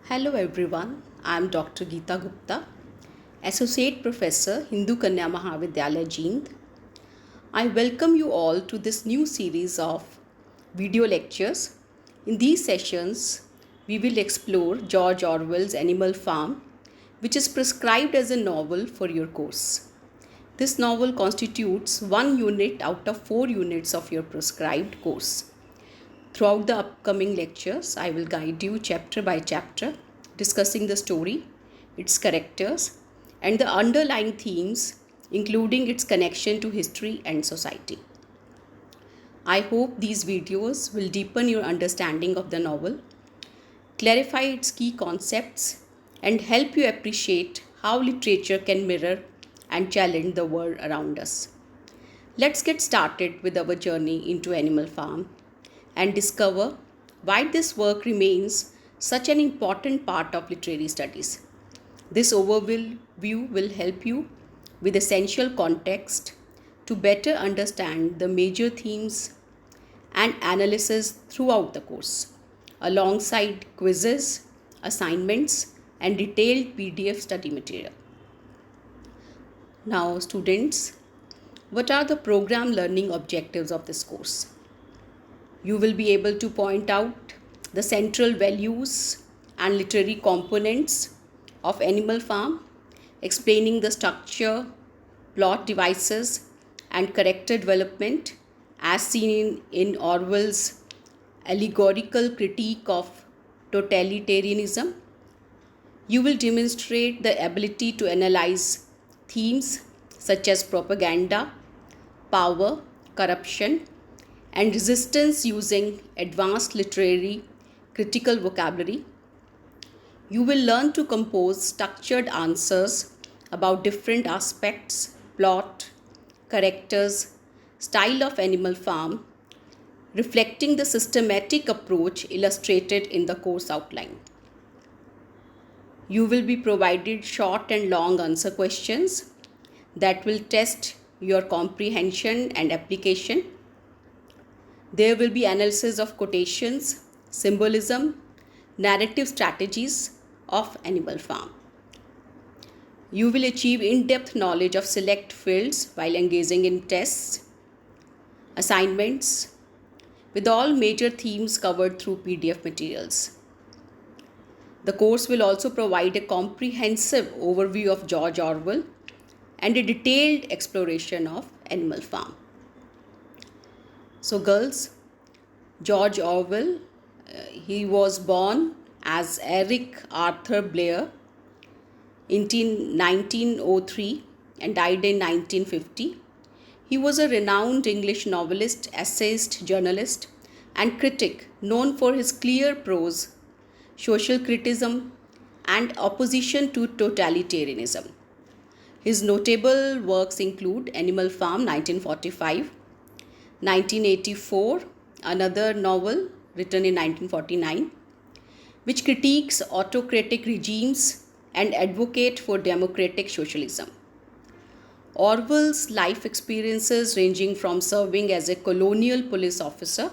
Hello everyone, I am Dr. Geeta Gupta, Associate Professor, Hindu Kanya Mahavidyalaya Jeend. I welcome you all to this new series of video lectures. In these sessions, we will explore George Orwell's Animal Farm, which is prescribed as a novel for your course. This novel constitutes one unit out of 4 units of your prescribed course. Throughout the upcoming lectures, I will guide you chapter by chapter, discussing the story, its characters, and the underlying themes, including its connection to history and society. I hope these videos will deepen your understanding of the novel, clarify its key concepts, and help you appreciate how literature can mirror and challenge the world around us. Let's get started with our journey into Animal Farm and discover why this work remains such an important part of literary studies. This overview will help you with essential context to better understand the major themes and analysis throughout the course, alongside quizzes, assignments, and detailed PDF study material. Now, students, what are the program learning objectives of this course? You will be able to point out the central values and literary components of Animal Farm, explaining the structure, plot devices, and character development as seen in Orwell's allegorical critique of totalitarianism. You will demonstrate the ability to analyze themes such as propaganda, power, corruption, and resistance using advanced literary critical vocabulary. You will learn to compose structured answers about different aspects, plot, characters, style of Animal Farm, reflecting the systematic approach illustrated in the course outline. You will be provided short and long answer questions that will test your comprehension and application. There will be analysis of quotations, symbolism, narrative strategies of Animal Farm. You will achieve in-depth knowledge of select fields while engaging in tests, assignments, with all major themes covered through PDF materials. The course will also provide a comprehensive overview of George Orwell and a detailed exploration of Animal Farm. So girls, George Orwell, he was born as Eric Arthur Blair in 1903 and died in 1950. He was a renowned English novelist, essayist, journalist, and critic known for his clear prose, social criticism, and opposition to totalitarianism. His notable works include Animal Farm 1945, 1984, another novel written in 1949, which critiques autocratic regimes and advocate for democratic socialism. Orwell's life experiences, ranging from serving as a colonial police officer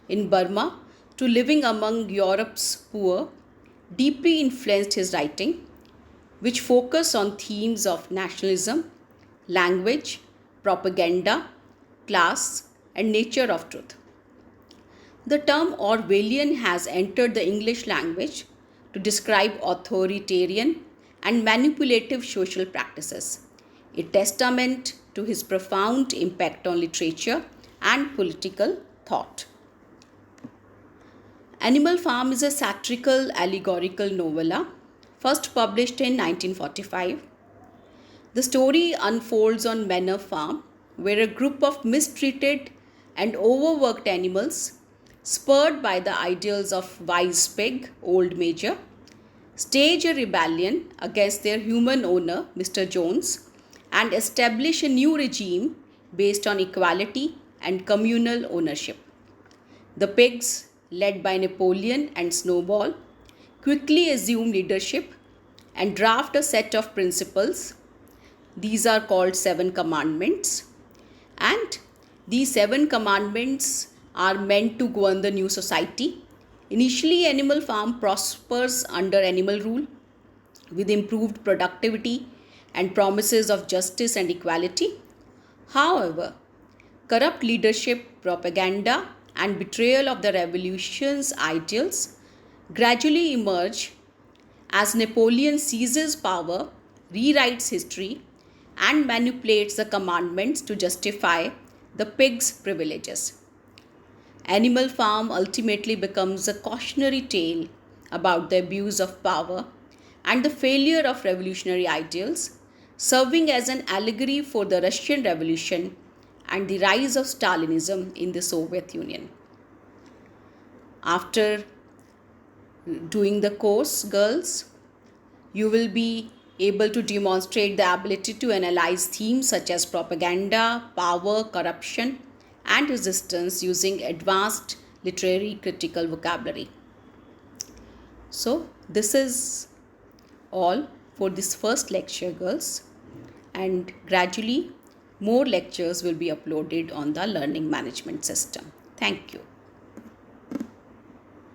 in Burma to living among Europe's poor, deeply influenced his writing, which focus on themes of nationalism, language, propaganda, class, and nature of truth. The term Orwellian has entered the English language to describe authoritarian and manipulative social practices, a testament to his profound impact on literature and political thought. Animal Farm is a satirical allegorical novella, first published in 1945. The story unfolds on Manor Farm, where a group of mistreated and overworked animals, spurred by the ideals of Wise Pig, Old Major, stage a rebellion against their human owner, Mr. Jones, and establish a new regime based on equality and communal ownership. The pigs, led by Napoleon and Snowball, quickly assume leadership and draft a set of principles. These are called 7 Commandments, and these 7 Commandments are meant to govern the new society Initially, Animal Farm prospers under animal rule with improved productivity and promises of justice and equality. However, corrupt leadership, propaganda, and betrayal of the revolution's ideals gradually emerge as Napoleon seizes power, rewrites history, and manipulates the commandments to justify the pig's privileges. Animal Farm ultimately becomes a cautionary tale about the abuse of power and the failure of revolutionary ideals, serving as an allegory for the Russian Revolution and the rise of Stalinism in the Soviet Union. After doing the course, girls, you will be able to demonstrate the ability to analyze themes such as propaganda, power, corruption, and resistance using advanced literary critical vocabulary. So, this is all for this first lecture, girls, and gradually more lectures will be uploaded on the learning management system. Thank you.